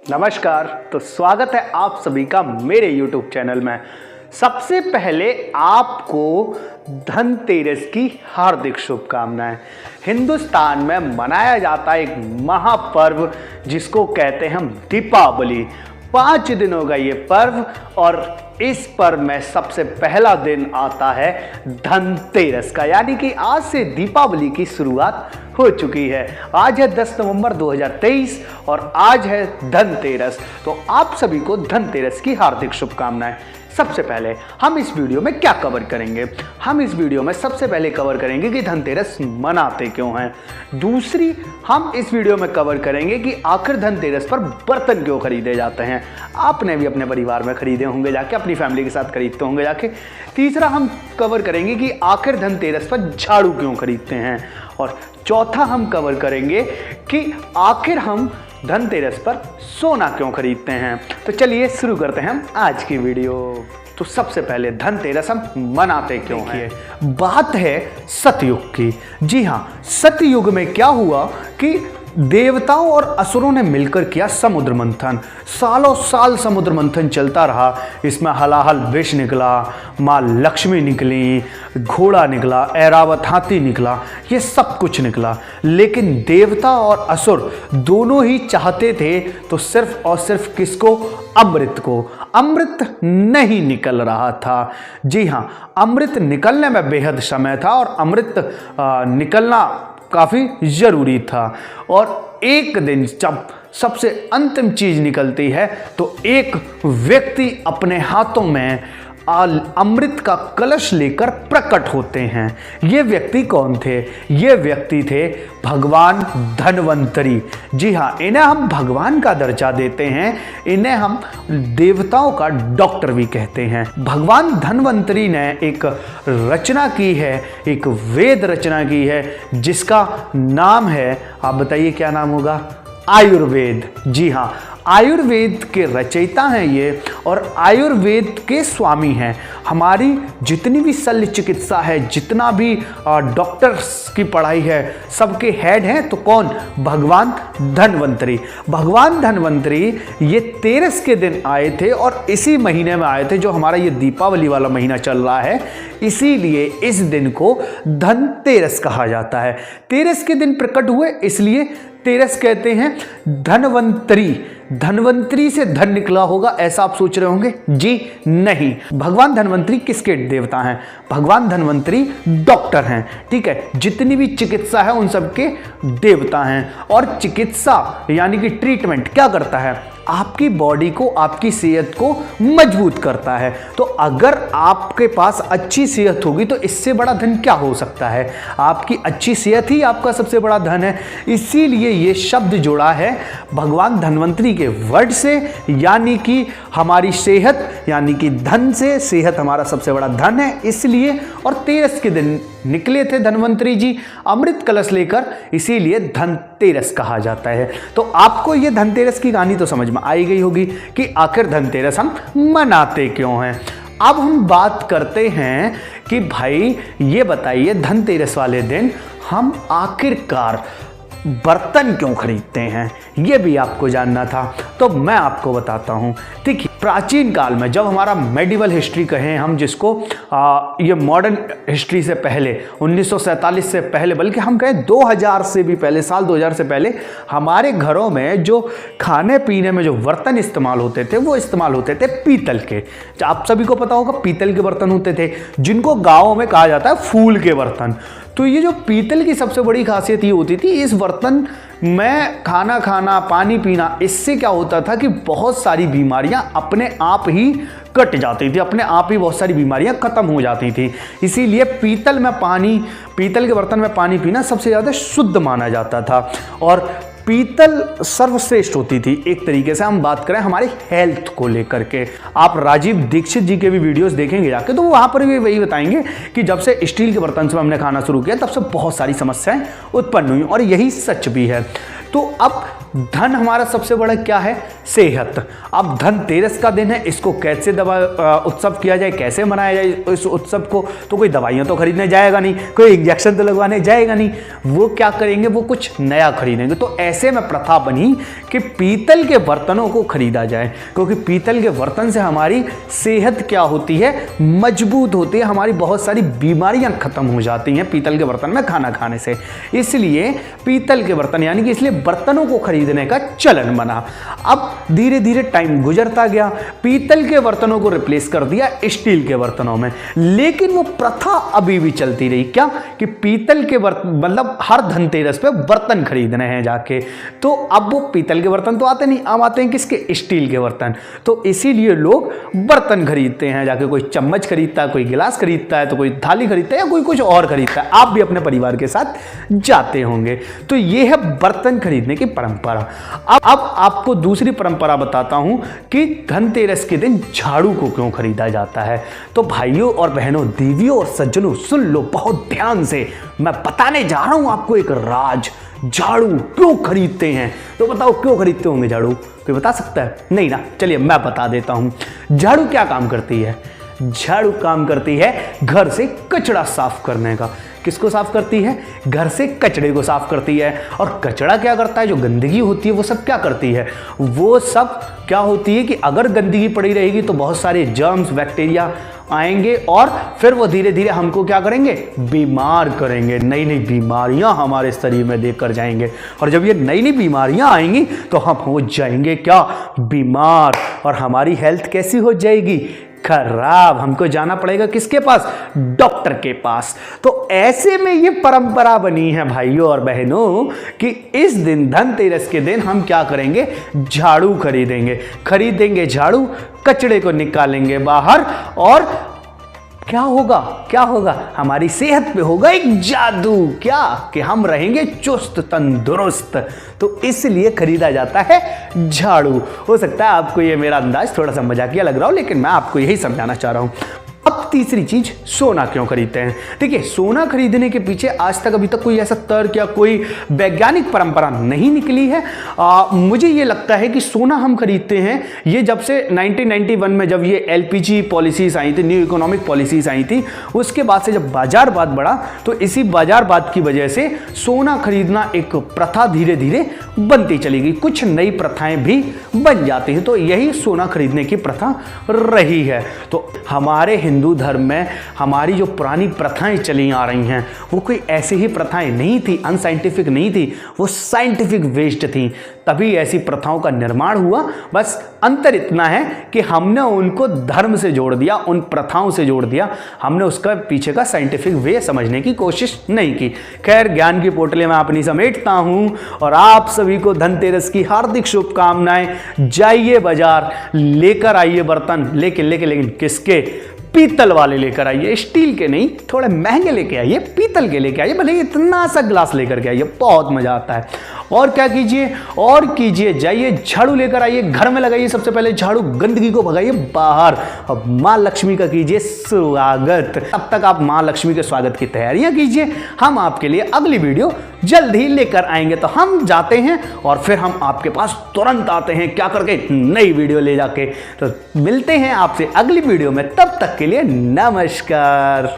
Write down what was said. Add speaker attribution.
Speaker 1: नमस्कार। तो स्वागत है आप सभी का मेरे YouTube चैनल में। सबसे पहले आपको धनतेरस की हार्दिक शुभकामनाएं। हिंदुस्तान में मनाया जाता है एक महापर्व जिसको कहते हैं हम दीपावली। 5 दिनों का ये पर्व और इस पर्व में सबसे पहला दिन आता है धनतेरस का, यानी कि आज से दीपावली की शुरुआत हो चुकी है। आज है 10 नवंबर 2023 और आज है धनतेरस। तो आप सभी को धनतेरस की हार्दिक शुभकामनाएं। सबसे पहले हम इस वीडियो में क्या कवर करेंगे? हम इस वीडियो में सबसे पहले कवर करेंगे कि धनतेरस मनाते क्यों हैं। दूसरी, हम इस वीडियो में कवर करेंगे कि आखिर धनतेरस पर बर्तन क्यों खरीदे जाते हैं। आपने भी अपने परिवार में खरीदे होंगे जाके, अपनी फैमिली के साथ खरीदते होंगे जाके। तीसरा, हम कवर करेंगे कि आखिर धनतेरस पर झाड़ू क्यों खरीदते हैं। और चौथा, हम कवर करेंगे कि आखिर हम धनतेरस पर सोना क्यों खरीदते हैं। तो चलिए शुरू करते हैं हम आज की वीडियो। तो सबसे पहले धनतेरस हम मनाते क्यों हैं। बात है सतयुग की। जी हाँ, सतयुग में क्या हुआ कि देवताओं और असुरों ने मिलकर किया समुद्र मंथन। सालों साल समुद्र मंथन चलता रहा। इसमें हलाहल विष निकला, माँ लक्ष्मी निकली, घोड़ा निकला, ऐरावत हाथी निकला, ये सब कुछ निकला। लेकिन देवता और असुर दोनों ही चाहते थे तो सिर्फ और सिर्फ किसको? अमृत को। अमृत नहीं निकल रहा था। जी हाँ, अमृत निकलने में बेहद समय था और अमृत निकलना काफ़ी ज़रूरी था। और एक दिन जब सबसे अंतिम चीज़ निकलती है तो एक व्यक्ति अपने हाथों में अमृत का कलश लेकर प्रकट होते हैं। ये व्यक्ति कौन थे? ये व्यक्ति थे भगवान धनवंतरी। जी हाँ, इन्हें हम भगवान का दर्जा देते हैं, इन्हें हम देवताओं का डॉक्टर भी कहते हैं। भगवान धनवंतरी ने एक रचना की है, एक वेद रचना की है जिसका नाम है, आप बताइए क्या नाम होगा? आयुर्वेद। जी हाँ, आयुर्वेद के रचयिता हैं ये और आयुर्वेद के स्वामी हैं। हमारी जितनी भी शल्य चिकित्सा है, जितना भी डॉक्टर्स की पढ़ाई है, सबके हेड हैं तो कौन? भगवान धनवंतरी। भगवान धनवंतरी ये तेरस के दिन आए थे और इसी महीने में आए थे जो हमारा ये दीपावली वाला महीना चल रहा है। इसीलिए इस दिन को धनतेरस कहा जाता है। तेरस के दिन प्रकट हुए इसलिए तेरस कहते हैं। धनवंतरी, धनवंतरी से धन निकला होगा ऐसा आप सोच रहे होंगे? जी नहीं। भगवान धनवंतरी किसके देवता हैं? भगवान धनवंतरी डॉक्टर हैं। ठीक है, जितनी भी चिकित्सा है उन सबके देवता हैं। और चिकित्सा यानी कि ट्रीटमेंट क्या करता है? आपकी बॉडी को, आपकी सेहत को मजबूत करता है। तो अगर आपके पास अच्छी सेहत होगी तो इससे बड़ा धन क्या हो सकता है? आपकी अच्छी सेहत ही आपका सबसे बड़ा धन है। इसीलिए ये शब्द जोड़ा है भगवान धनवंतरी के वर्ड से, यानी कि हमारी सेहत, यानी कि धन से। सेहत हमारा सबसे बड़ा धन है इसलिए। और तेरस के दिन निकले थे धनवंतरी जी अमृत कलश लेकर, इसीलिए धनतेरस कहा जाता है। तो आपको ये धनतेरस की कहानी तो समझ में आई गई होगी कि आखिर धनतेरस हम मनाते क्यों हैं। अब हम बात करते हैं कि भाई ये बताइए, धनतेरस वाले दिन हम आखिरकार बर्तन क्यों खरीदते हैं? ये भी आपको जानना था तो मैं आपको बताता हूँ। देखिए, प्राचीन काल में जब हमारा मेडिवल हिस्ट्री कहें हम जिसको, ये मॉडर्न हिस्ट्री से पहले 1947 से पहले, बल्कि हम कहें 2000 से भी पहले, साल 2000 से पहले हमारे घरों में जो खाने पीने में जो बर्तन इस्तेमाल होते थे वो इस्तेमाल होते थे पीतल के। आप सभी को पता होगा पीतल के बर्तन होते थे जिनको गाँव में कहा जाता है फूल के बर्तन। तो ये जो पीतल की सबसे बड़ी खासियत ये होती थी, इस बर्तन में खाना खाना, पानी पीना, इससे क्या होता था कि बहुत सारी बीमारियां अपने आप ही कट जाती थी, अपने आप ही बहुत सारी बीमारियां खत्म हो जाती थी। इसीलिए पीतल के बर्तन में पानी पीना सबसे ज़्यादा शुद्ध माना जाता था। और पीतल सर्वश्रेष्ठ होती थी। एक तरीके से हम बात करें हमारी हेल्थ को लेकर के, आप राजीव दीक्षित जी के भी वीडियोस देखेंगे जाके तो वहाँ पर भी वही बताएंगे कि जब से स्टील के बर्तन से हमने खाना शुरू किया तब से बहुत सारी समस्याएं उत्पन्न हुई और यही सच भी है। तो अब धन हमारा सबसे बड़ा क्या है? सेहत। अब धनतेरस का दिन है, इसको कैसे उत्सव किया जाए, कैसे मनाया जाए इस उत्सव को? तो कोई दवाइयाँ तो खरीदने जाएगा नहीं, कोई इंजेक्शन तो लगवाने जाएगा नहीं, वो क्या करेंगे, वो कुछ नया खरीदेंगे। तो ऐसे में प्रथा बनी कि पीतल के बर्तनों को खरीदा जाए, क्योंकि पीतल के बर्तन से हमारी सेहत क्या होती है? मजबूत होती है, हमारी बहुत सारी बीमारियां खत्म हो जाती हैं पीतल के बर्तन में खाना खाने से। इसलिए पीतल के बर्तन यानी कि इसलिए बर्तनों को खरीदने का चलन बना। अब धीरे धीरे टाइम गुजरता गया, पीतल के बर्तनों को रिप्लेस कर दिया स्टील के बर्तनों में। लेकिन वो प्रथा अभी भी चलती रही, क्या कि पीतल के बर्तन, मतलब हर धनतेरस पे बर्तन खरीदने हैं जाके। तो अब वो पीतल के बर्तन तो आते नहीं, अब आते हैं किसके? स्टील के बर्तन। तो इसीलिए लोग बर्तन खरीदते हैं जाके, कोई चम्मच खरीदता है, कोई गिलास खरीदता है, तो कोई थाली खरीदता है, या कोई कुछ और खरीदता है। आप भी अपने परिवार के साथ जाते होंगे। तो ये है बर्तन खरीदने की परंपरा। अब आपको दूसरी परंपरा बताता हूं कि धनतेरस के दिन झाड़ू को क्यों खरीदा जाता है। तो भाइयों और बहनों, देवियों और सज्जनों, सुन लो बहुत ध्यान से, मैं बताने जा रहा हूं आपको एक राज। झाड़ू क्यों खरीदते हैं? तो बताओ क्यों खरीदते होंगे झाड़ू? कोई बता सकता है? नहीं ना, चलिए मैं बता देता हूं। झाड़ू क्या काम करती है? झाड़ू काम करती है घर से कचरा साफ करने का। किसको साफ करती है? घर से कचड़े को साफ करती है। और कचड़ा क्या करता है? जो गंदगी होती है वो सब क्या करती है? वो सब क्या होती है कि अगर गंदगी पड़ी रहेगी तो बहुत सारे जर्म्स, बैक्टीरिया आएंगे और फिर वो धीरे धीरे हमको क्या करेंगे? बीमार करेंगे, नई नई बीमारियां हमारे शरीर में देकर जाएंगे। और जब ये नई नई बीमारियां आएंगी तो हम हो जाएंगे क्या? बीमार। और हमारी हेल्थ कैसी हो जाएगी? खराब। हमको जाना पड़ेगा किसके पास? डॉक्टर के पास। तो ऐसे में ये परंपरा बनी है भाइयों और बहनों कि इस दिन, धनतेरस के दिन, हम क्या करेंगे? झाड़ू खरीदेंगे झाड़ू, कचड़े को निकालेंगे बाहर, और क्या होगा? हमारी सेहत पे होगा एक जादू। क्या? कि हम रहेंगे चुस्त तंदुरुस्त। तो इसलिए खरीदा जाता है झाड़ू। हो सकता है आपको ये मेरा अंदाज थोड़ा सा मजाकिया लग रहा हो, लेकिन मैं आपको यही समझाना चाह रहा हूं। अब तीसरी चीज, सोना क्यों खरीदते हैं? देखिए, सोना खरीदने के पीछे आज तक अभी तक कोई ऐसा तर्क या कोई वैज्ञानिक परंपरा नहीं निकली है। मुझे ये लगता है कि सोना हम खरीदते हैं ये जब से 1991 में जब ये LPG पॉलिसीज आई थी, न्यू इकोनॉमिक पॉलिसीज आई थी, उसके बाद से जब बाजारवाद बढ़ा, तो इसी बाजारवाद की वजह से सोना खरीदना एक प्रथा धीरे धीरे बनती चली गई। कुछ नई प्रथाएं भी बन जाती हैं, तो यही सोना खरीदने की प्रथा रही है। तो हमारे हिंदू धर्म में हमारी जो पुरानी प्रथाएं चली आ रही हैं, वो कोई ऐसी ही प्रथाएं नहीं थी, अनसाइंटिफिक नहीं थी, वो साइंटिफिक बेस्ड थी। तभी ऐसी प्रथाओं का निर्माण हुआ। बस अंतर इतना है कि हमने उनको धर्म से जोड़ दिया, उन प्रथाओं से जोड़ दिया, हमने उसका पीछे का साइंटिफिक वे समझने की कोशिश नहीं की। खैर, ज्ञान की पोटली में अपनी समेटता हूं और आप सभी को धनतेरस की हार्दिक शुभकामनाएं। जाइए बाजार, लेकर आइए बर्तन, लेकिन किसके? पीतल वाले लेकर आइए, स्टील के नहीं, थोड़े महंगे लेके आइए, पीतल के लेके आइए, भले इतना सा ग्लास लेकर के आइए, बहुत मजा आता है। और क्या कीजिए? और कीजिए, जाइए झाड़ू लेकर आइए, घर में लगाइए सबसे पहले झाड़ू, गंदगी को भगाइए बाहर, और माँ लक्ष्मी का कीजिए स्वागत। तब तक आप माँ लक्ष्मी के स्वागत की तैयारियां कीजिए। हम आपके लिए अगली वीडियो जल्द ही लेकर आएंगे। तो हम जाते हैं और फिर हम आपके पास तुरंत आते हैं, क्या करके? नई वीडियो ले जाके। तो मिलते हैं आपसे अगली वीडियो में, तब तक के लिए नमस्कार।